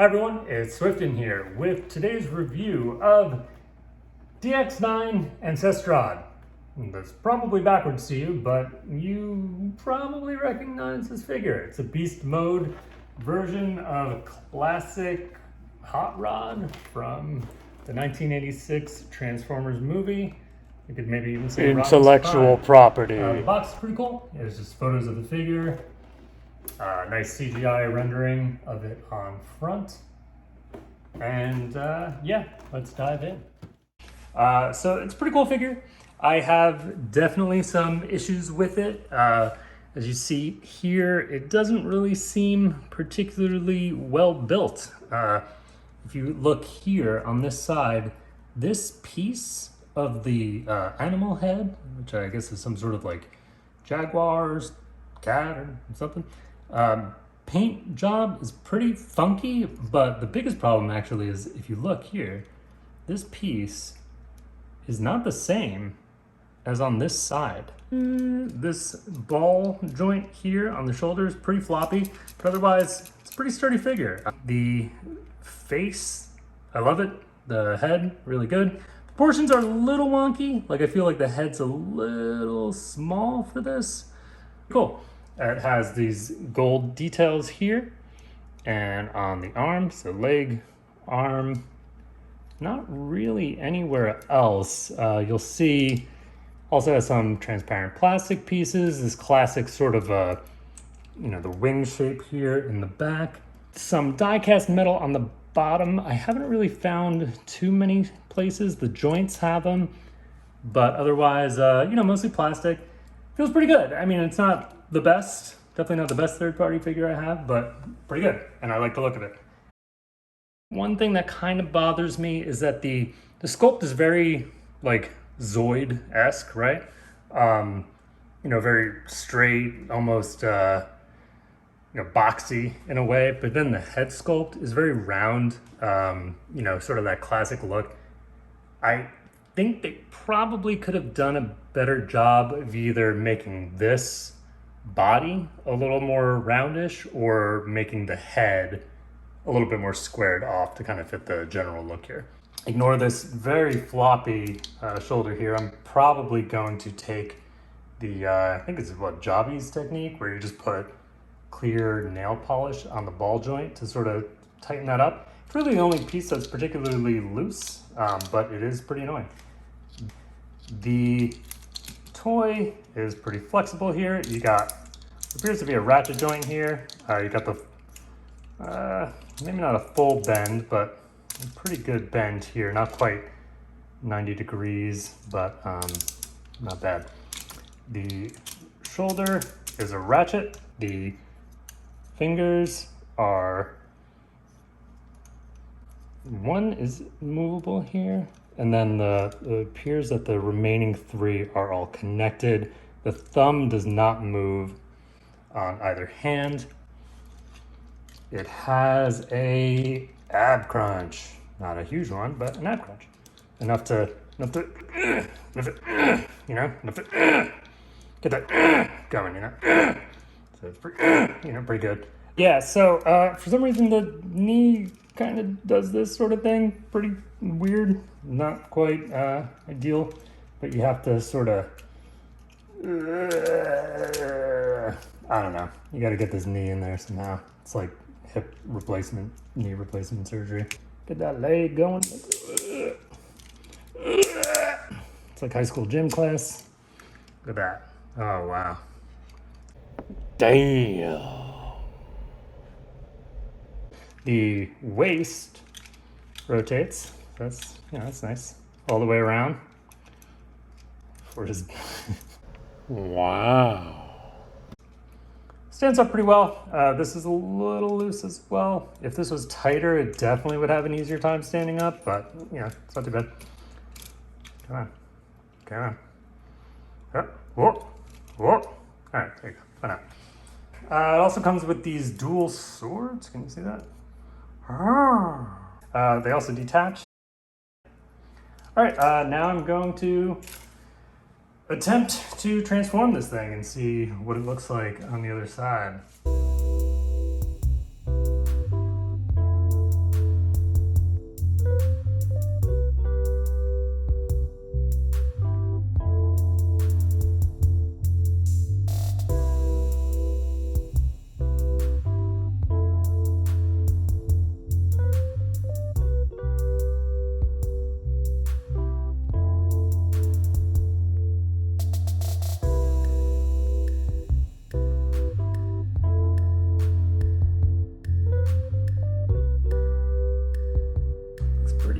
Hi everyone, it's Swiften here with today's review of DX9 Ancestrod. That's probably backwards to you, but you probably recognize this figure. It's a beast mode version of a classic hot rod from the 1986 Transformers movie. You could maybe even say intellectual property. The box is pretty cool. There's just photos of the figure. Nice CGI rendering of it on front. And yeah, let's dive in. So it's a pretty cool figure. I have definitely some issues with it. As you see here, it doesn't really seem particularly well built. If you look here on this side, this piece of the animal head, which I guess is some sort of like jaguar's cat or something, paint job is pretty funky, but the biggest problem actually is if you look here, this piece is not the same as on this side. This ball joint here on the shoulder is pretty floppy, but otherwise it's a pretty sturdy figure. The face, I love it. The head, really good. Proportions are a little wonky. Like I feel like the head's a little small for this. Cool. It has these gold details here and on the arm, so leg, arm, not really anywhere else. You'll see also has some transparent plastic pieces, this classic sort of, the wing shape here in the back. Some die-cast metal on the bottom. I haven't really found too many places. The joints have them, but otherwise, mostly plastic. Feels pretty good. I mean, it's not the best, definitely not the best third-party figure I have, but pretty good, and I like the look of it. One thing that kind of bothers me is that the sculpt is very like Zoid-esque, right? Very straight, almost boxy in a way, but then the head sculpt is very round, sort of that classic look. I think they probably could have done a better job of either making this body a little more roundish or making the head a little bit more squared off to kind of fit the general look here. Ignore this very floppy shoulder here. I'm probably going to take the, I think it's Jobby's technique, where you just put clear nail polish on the ball joint to sort of tighten that up. It's really the only piece that's particularly loose, but it is pretty annoying. The toy is pretty flexible here. You got, appears to be a ratchet joint here. You got the, maybe not a full bend, but a pretty good bend here. Not quite 90 degrees, but not bad. The shoulder is a ratchet. The fingers are, one is movable here, and then it appears that the remaining three are all connected. The thumb does not move on either hand. It has a ab crunch, not a huge one, but an ab crunch, enough to get that going, So it's pretty good. Yeah. So for some reason the knee kind of does this sort of thing, pretty weird, not quite ideal, but you have to sort of, I don't know. You got to get this knee in there somehow. It's like hip replacement, knee replacement surgery. Get that leg going. It's like high school gym class. Look at that. Oh, wow. Damn. The waist rotates. That's nice. All the way around. For his... Wow. Stands up pretty well. This is a little loose as well. If this was tighter, it definitely would have an easier time standing up, but it's not too bad. Come on. Yep. Whoa. All right, there you go. Fine out. It also comes with these dual swords. Can you see that? They also detach. All right, now I'm going to attempt to transform this thing and see what it looks like on the other side.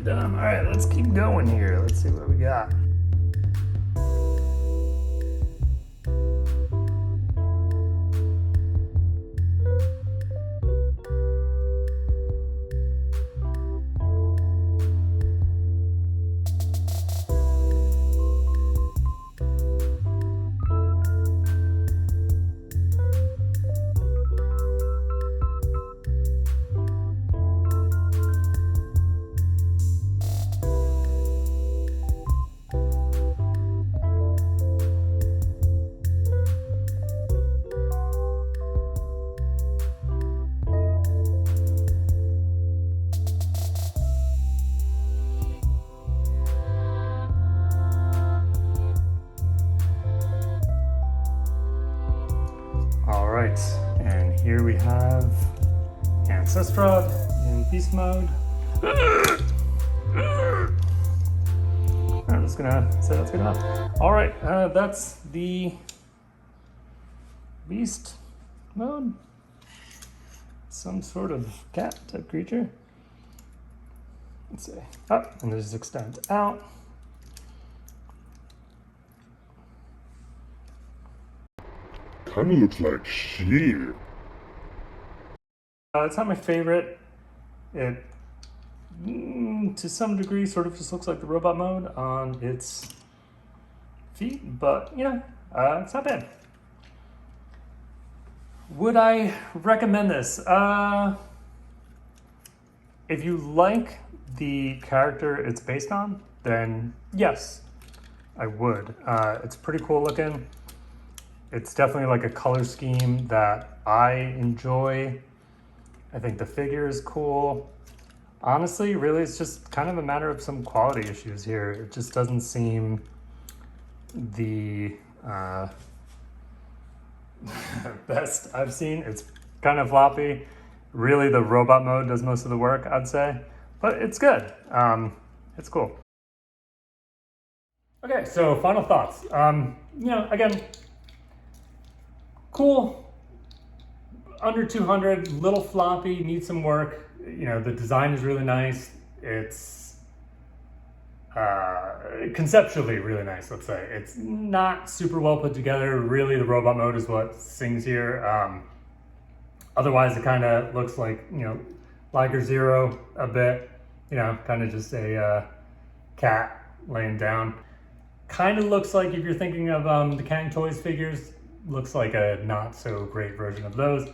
pretty dumb. All right, let's keep going here. Let's see what we got. Alright, and here we have Ancestrod in beast mode. I'm just gonna say that's good enough. Alright, that's the beast mode. Some sort of cat type creature. Let's see. Oh, and there's extend out. Kinda looks like shit. It's not my favorite. It, to some degree, sort of just looks like the robot mode on its feet, but you know, it's not bad. Would I recommend this? If you like the character it's based on, then yes, I would. It's pretty cool looking. It's definitely like a color scheme that I enjoy. I think the figure is cool. Honestly, really, it's just kind of a matter of some quality issues here. It just doesn't seem the best I've seen. It's kind of floppy. Really, the robot mode does most of the work, I'd say. But it's good. It's cool. Okay, so final thoughts. You know, again, cool, under 200, little floppy, needs some work. You know, the design is really nice. It's conceptually really nice, let's say. It's not super well put together. Really, the robot mode is what sings here. Otherwise, it kind of looks like, you know, Liger Zero a bit. You know, kind of just a cat laying down. Kind of looks like, if you're thinking of the Kang Toys figures, looks like a not so great version of those.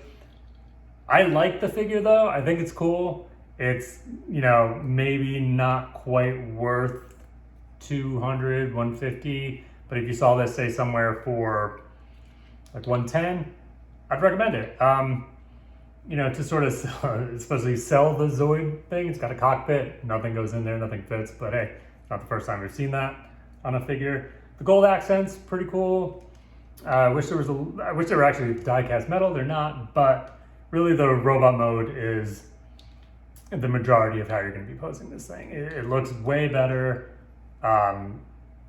I like the figure though. I think it's cool. It's, you know, maybe not quite worth 200, 150, but if you saw this, say, somewhere for like 110, I'd recommend it. You know, to sort of especially sell the Zoid thing. It's got a cockpit, nothing goes in there, nothing fits, but hey, not the first time we've seen that on a figure. The gold accents, pretty cool. I wish they were actually die-cast metal. They're not, but really the robot mode is the majority of how you're going to be posing this thing. It looks way better.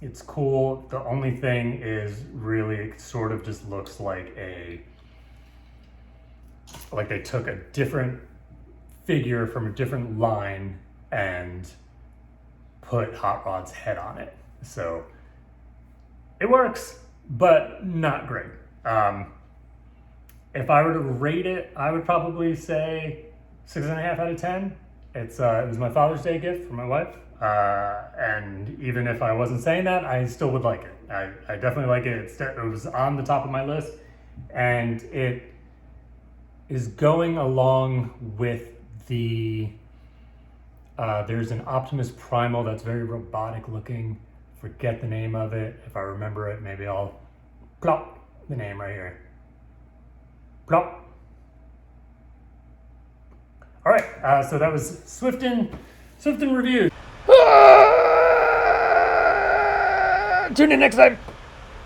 It's cool. The only thing is really it sort of just looks like they took a different figure from a different line and put Hot Rod's head on it. So it works, but not great. If I were to rate it, I would probably say 6.5 out of 10. It was my Father's Day gift from my wife. And even if I wasn't saying that, I still would like it. I definitely like it. It was on the top of my list, and it is going along with the, there's an Optimus Primal that's very robotic looking. Forget the name of it. If I remember it, maybe I'll plop the name right here. Plop. All right, so that was Swiften review. Tune in next time.